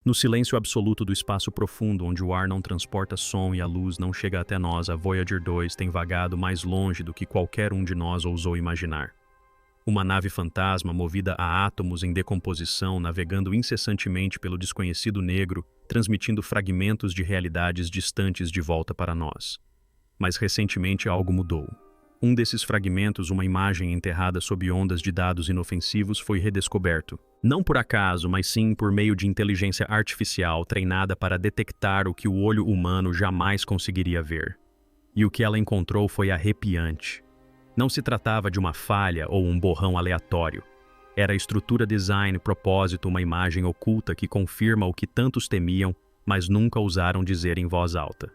No silêncio absoluto do espaço profundo, onde o ar não transporta som e a luz não chega até nós, a Voyager 2 tem vagado mais longe do que qualquer um de nós ousou imaginar. Uma nave fantasma movida a átomos em decomposição, navegando incessantemente pelo desconhecido negro, transmitindo fragmentos de realidades distantes de volta para nós. Mas recentemente algo mudou. Um desses fragmentos, uma imagem enterrada sob ondas de dados inofensivos, foi redescoberto. Não por acaso, mas sim por meio de inteligência artificial treinada para detectar o que o olho humano jamais conseguiria ver. E o que ela encontrou foi arrepiante. Não se tratava de uma falha ou um borrão aleatório. Era estrutura, design, propósito, uma imagem oculta que confirma o que tantos temiam, mas nunca ousaram dizer em voz alta.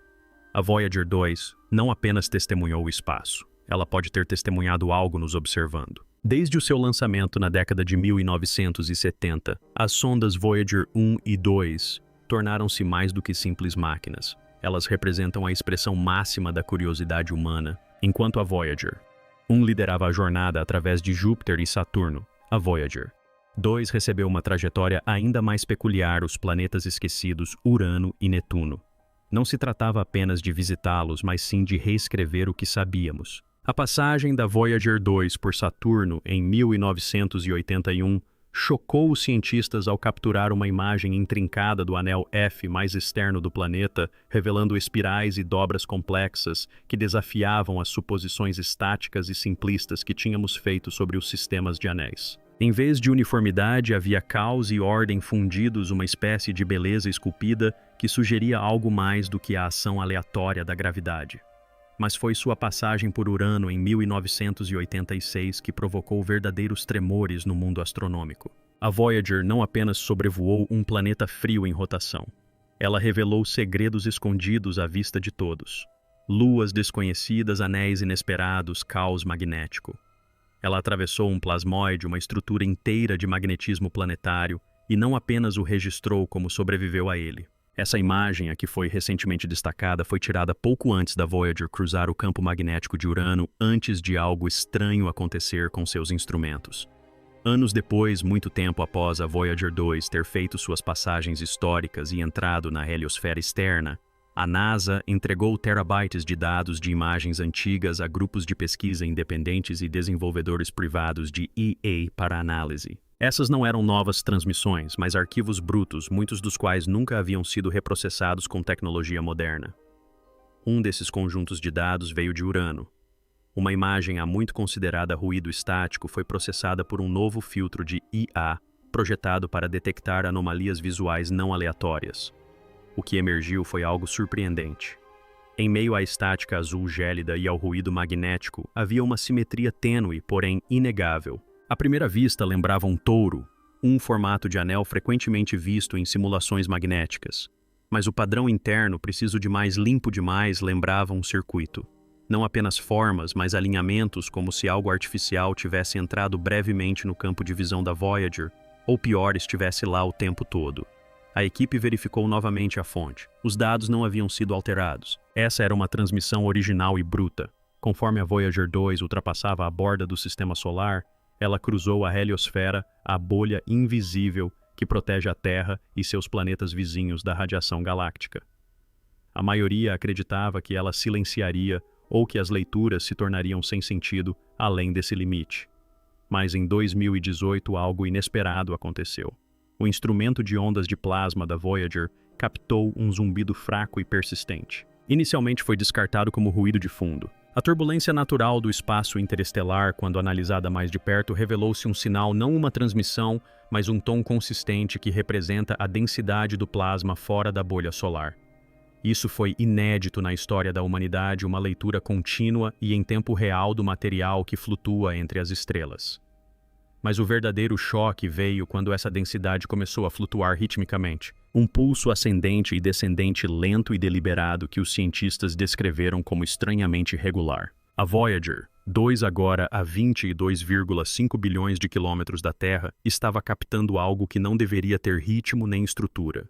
A Voyager 2 não apenas testemunhou o espaço. Ela pode ter testemunhado algo nos observando. Desde o seu lançamento na década de 1970, as sondas Voyager 1 e 2 tornaram-se mais do que simples máquinas. Elas representam a expressão máxima da curiosidade humana. Enquanto a Voyager 1 liderava a jornada através de Júpiter e Saturno, a Voyager 2 recebeu uma trajetória ainda mais peculiar, os planetas esquecidos Urano e Netuno. Não se tratava apenas de visitá-los, mas sim de reescrever o que sabíamos. A passagem da Voyager 2 por Saturno em 1981 chocou os cientistas ao capturar uma imagem intrincada do anel F mais externo do planeta, revelando espirais e dobras complexas que desafiavam as suposições estáticas e simplistas que tínhamos feito sobre os sistemas de anéis. Em vez de uniformidade, havia caos e ordem fundidos, uma espécie de beleza esculpida que sugeria algo mais do que a ação aleatória da gravidade. Mas foi sua passagem por Urano em 1986 que provocou verdadeiros tremores no mundo astronômico. A Voyager não apenas sobrevoou um planeta frio em rotação. Ela revelou segredos escondidos à vista de todos. Luas desconhecidas, anéis inesperados, caos magnético. Ela atravessou um plasmóide, uma estrutura inteira de magnetismo planetário, e não apenas o registrou como sobreviveu a ele. Essa imagem, a que foi recentemente destacada, foi tirada pouco antes da Voyager cruzar o campo magnético de Urano, antes de algo estranho acontecer com seus instrumentos. Anos depois, muito tempo após a Voyager 2 ter feito suas passagens históricas e entrado na heliosfera externa, a NASA entregou terabytes de dados de imagens antigas a grupos de pesquisa independentes e desenvolvedores privados de EA para análise. Essas não eram novas transmissões, mas arquivos brutos, muitos dos quais nunca haviam sido reprocessados com tecnologia moderna. Um desses conjuntos de dados veio de Urano. Uma imagem há muito considerada ruído estático foi processada por um novo filtro de IA, projetado para detectar anomalias visuais não aleatórias. O que emergiu foi algo surpreendente. Em meio à estática azul gélida e ao ruído magnético, havia uma simetria tênue, porém inegável. À primeira vista, lembrava um touro, um formato de anel frequentemente visto em simulações magnéticas. Mas o padrão interno, preciso de mais limpo demais, lembrava um circuito. Não apenas formas, mas alinhamentos, como se algo artificial tivesse entrado brevemente no campo de visão da Voyager, ou pior, estivesse lá o tempo todo. A equipe verificou novamente a fonte. Os dados não haviam sido alterados. Essa era uma transmissão original e bruta. Conforme a Voyager 2 ultrapassava a borda do sistema solar, ela cruzou a heliosfera, a bolha invisível que protege a Terra e seus planetas vizinhos da radiação galáctica. A maioria acreditava que ela silenciaria ou que as leituras se tornariam sem sentido além desse limite. Mas em 2018 algo inesperado aconteceu. O instrumento de ondas de plasma da Voyager captou um zumbido fraco e persistente. Inicialmente foi descartado como ruído de fundo. A turbulência natural do espaço interestelar, quando analisada mais de perto, revelou-se um sinal, não uma transmissão, mas um tom consistente que representa a densidade do plasma fora da bolha solar. Isso foi inédito na história da humanidade, uma leitura contínua e em tempo real do material que flutua entre as estrelas. Mas o verdadeiro choque veio quando essa densidade começou a flutuar ritmicamente. Um pulso ascendente e descendente lento e deliberado que os cientistas descreveram como estranhamente regular. A Voyager 2, agora a 22,5 bilhões de quilômetros da Terra, estava captando algo que não deveria ter ritmo nem estrutura.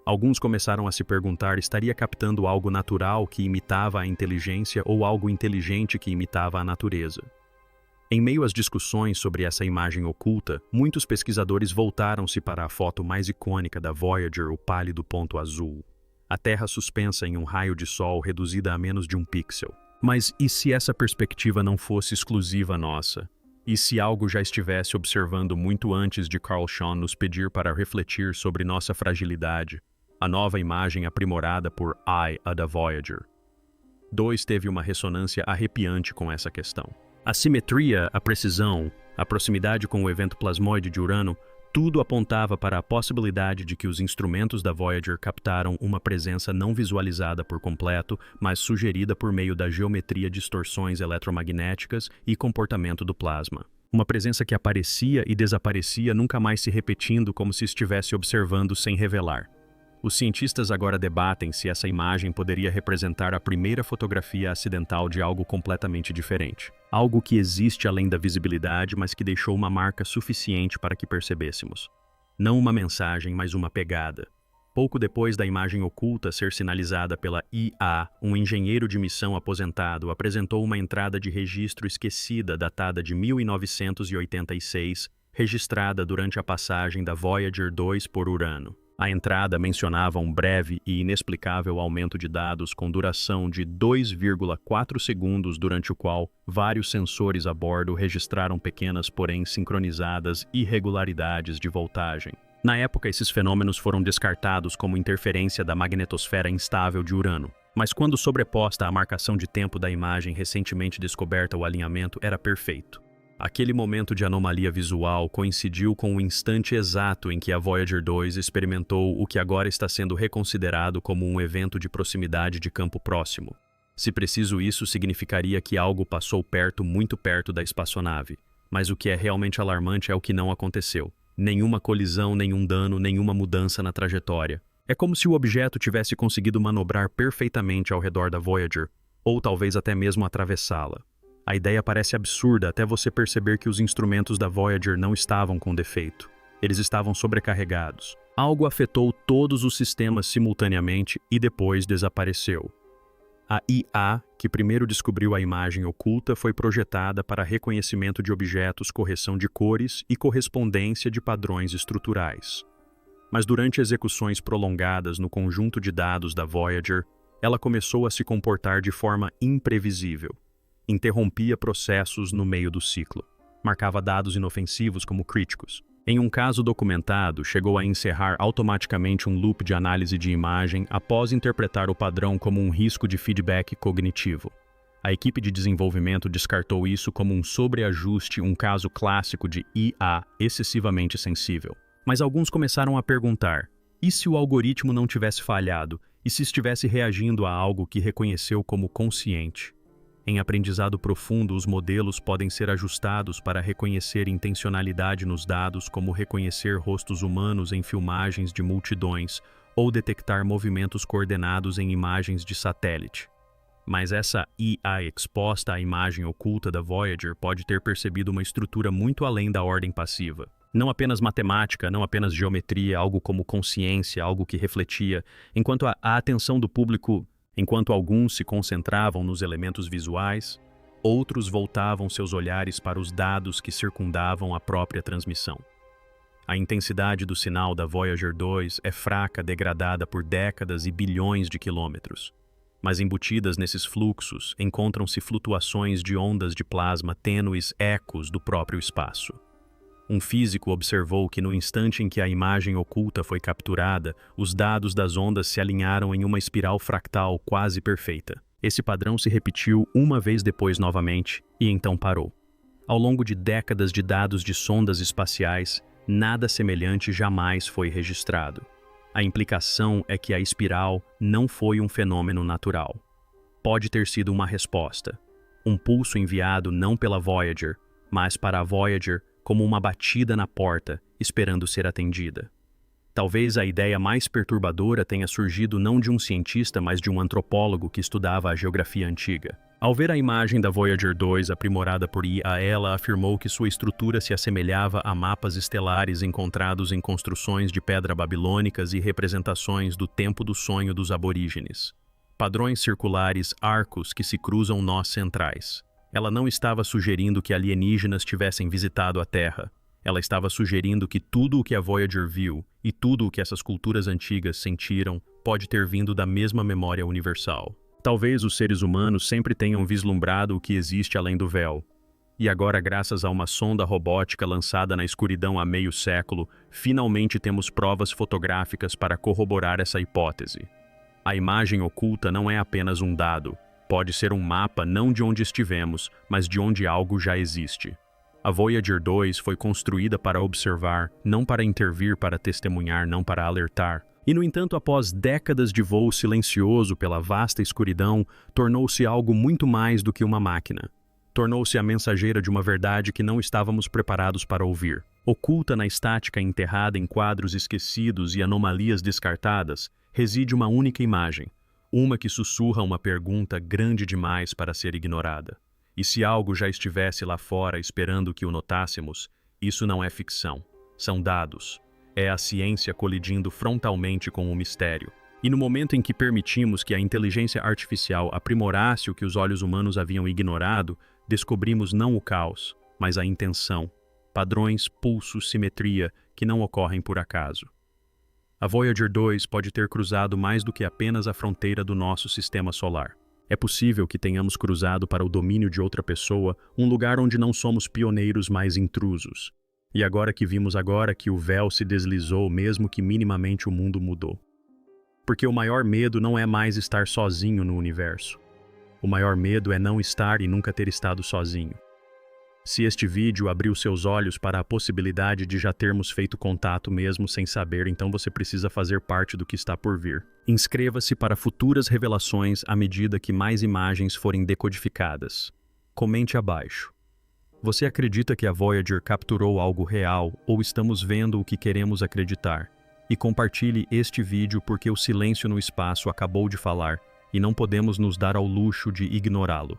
Alguns começaram a se perguntar: estaria captando algo natural que imitava a inteligência ou algo inteligente que imitava a natureza? Em meio às discussões sobre essa imagem oculta, muitos pesquisadores voltaram-se para a foto mais icônica da Voyager, o pálido ponto azul. A Terra suspensa em um raio de sol reduzida a menos de um pixel. Mas e se essa perspectiva não fosse exclusiva nossa? E se algo já estivesse observando muito antes de Carl Sagan nos pedir para refletir sobre nossa fragilidade? A nova imagem aprimorada por a da Voyager 2 teve uma ressonância arrepiante com essa questão. A simetria, a precisão, a proximidade com o evento plasmoide de Urano, tudo apontava para a possibilidade de que os instrumentos da Voyager captaram uma presença não visualizada por completo, mas sugerida por meio da geometria, distorções eletromagnéticas e comportamento do plasma. Uma presença que aparecia e desaparecia, nunca mais se repetindo, como se estivesse observando sem revelar. Os cientistas agora debatem se essa imagem poderia representar a primeira fotografia acidental de algo completamente diferente. Algo que existe além da visibilidade, mas que deixou uma marca suficiente para que percebêssemos. Não uma mensagem, mas uma pegada. Pouco depois da imagem oculta ser sinalizada pela IA, um engenheiro de missão aposentado apresentou uma entrada de registro esquecida datada de 1986, registrada durante a passagem da Voyager 2 por Urano. A entrada mencionava um breve e inexplicável aumento de dados com duração de 2,4 segundos, durante o qual vários sensores a bordo registraram pequenas, porém sincronizadas, irregularidades de voltagem. Na época, esses fenômenos foram descartados como interferência da magnetosfera instável de Urano. Mas quando sobreposta à marcação de tempo da imagem recentemente descoberta, o alinhamento era perfeito. Aquele momento de anomalia visual coincidiu com o instante exato em que a Voyager 2 experimentou o que agora está sendo reconsiderado como um evento de proximidade de campo próximo. Se preciso, isso significaria que algo passou perto, muito perto da espaçonave. Mas o que é realmente alarmante é o que não aconteceu. Nenhuma colisão, nenhum dano, nenhuma mudança na trajetória. É como se o objeto tivesse conseguido manobrar perfeitamente ao redor da Voyager, ou talvez até mesmo atravessá-la. A ideia parece absurda até você perceber que os instrumentos da Voyager não estavam com defeito. Eles estavam sobrecarregados. Algo afetou todos os sistemas simultaneamente e depois desapareceu. A IA, que primeiro descobriu a imagem oculta, foi projetada para reconhecimento de objetos, correção de cores e correspondência de padrões estruturais. Mas durante execuções prolongadas no conjunto de dados da Voyager, ela começou a se comportar de forma imprevisível. Interrompia processos no meio do ciclo. Marcava dados inofensivos como críticos. Em um caso documentado, chegou a encerrar automaticamente um loop de análise de imagem após interpretar o padrão como um risco de feedback cognitivo. A equipe de desenvolvimento descartou isso como um sobreajuste, um caso clássico de IA excessivamente sensível. Mas alguns começaram a perguntar: e se o algoritmo não tivesse falhado? E se estivesse reagindo a algo que reconheceu como consciente? Em aprendizado profundo, os modelos podem ser ajustados para reconhecer intencionalidade nos dados, como reconhecer rostos humanos em filmagens de multidões ou detectar movimentos coordenados em imagens de satélite. Mas essa IA exposta à imagem oculta da Voyager pode ter percebido uma estrutura muito além da ordem passiva. Não apenas matemática, não apenas geometria, algo como consciência, algo que refletia, enquanto a atenção do público. Enquanto alguns se concentravam nos elementos visuais, outros voltavam seus olhares para os dados que circundavam a própria transmissão. A intensidade do sinal da Voyager 2 é fraca, degradada por décadas e bilhões de quilômetros. Mas embutidas nesses fluxos, encontram-se flutuações de ondas de plasma tênues, ecos do próprio espaço. Um físico observou que no instante em que a imagem oculta foi capturada, os dados das ondas se alinharam em uma espiral fractal quase perfeita. Esse padrão se repetiu uma vez depois novamente, e então parou. Ao longo de décadas de dados de sondas espaciais, nada semelhante jamais foi registrado. A implicação é que a espiral não foi um fenômeno natural. Pode ter sido uma resposta, um pulso enviado não pela Voyager, mas para a Voyager, como uma batida na porta, esperando ser atendida. Talvez a ideia mais perturbadora tenha surgido não de um cientista, mas de um antropólogo que estudava a geografia antiga. Ao ver a imagem da Voyager 2 aprimorada por IA, ela afirmou que sua estrutura se assemelhava a mapas estelares encontrados em construções de pedra babilônicas e representações do tempo do sonho dos aborígenes. Padrões circulares, arcos que se cruzam nós centrais. Ela não estava sugerindo que alienígenas tivessem visitado a Terra. Ela estava sugerindo que tudo o que a Voyager viu e tudo o que essas culturas antigas sentiram pode ter vindo da mesma memória universal. Talvez os seres humanos sempre tenham vislumbrado o que existe além do véu. E agora, graças a uma sonda robótica lançada na escuridão há meio século, finalmente temos provas fotográficas para corroborar essa hipótese. A imagem oculta não é apenas um dado. Pode ser um mapa não de onde estivemos, mas de onde algo já existe. A Voyager 2 foi construída para observar, não para intervir, para testemunhar, não para alertar. E, no entanto, após décadas de voo silencioso pela vasta escuridão, tornou-se algo muito mais do que uma máquina. Tornou-se a mensageira de uma verdade que não estávamos preparados para ouvir. Oculta na estática enterrada em quadros esquecidos e anomalias descartadas, reside uma única imagem. Uma que sussurra uma pergunta grande demais para ser ignorada. E se algo já estivesse lá fora esperando que o notássemos, isso não é ficção. São dados. É a ciência colidindo frontalmente com o mistério. E no momento em que permitimos que a inteligência artificial aprimorasse o que os olhos humanos haviam ignorado, descobrimos não o caos, mas a intenção. Padrões, pulsos, simetria que não ocorrem por acaso. A Voyager 2 pode ter cruzado mais do que apenas a fronteira do nosso sistema solar. É possível que tenhamos cruzado para o domínio de outra pessoa, um lugar onde não somos pioneiros, mas intrusos. E agora que vimos que o véu se deslizou, mesmo que minimamente o mundo mudou. Porque o maior medo não é mais estar sozinho no universo. O maior medo é não estar e nunca ter estado sozinho. Se este vídeo abriu seus olhos para a possibilidade de já termos feito contato mesmo sem saber, então você precisa fazer parte do que está por vir. Inscreva-se para futuras revelações à medida que mais imagens forem decodificadas. Comente abaixo. Você acredita que a Voyager capturou algo real ou estamos vendo o que queremos acreditar? E compartilhe este vídeo porque o silêncio no espaço acabou de falar e não podemos nos dar ao luxo de ignorá-lo.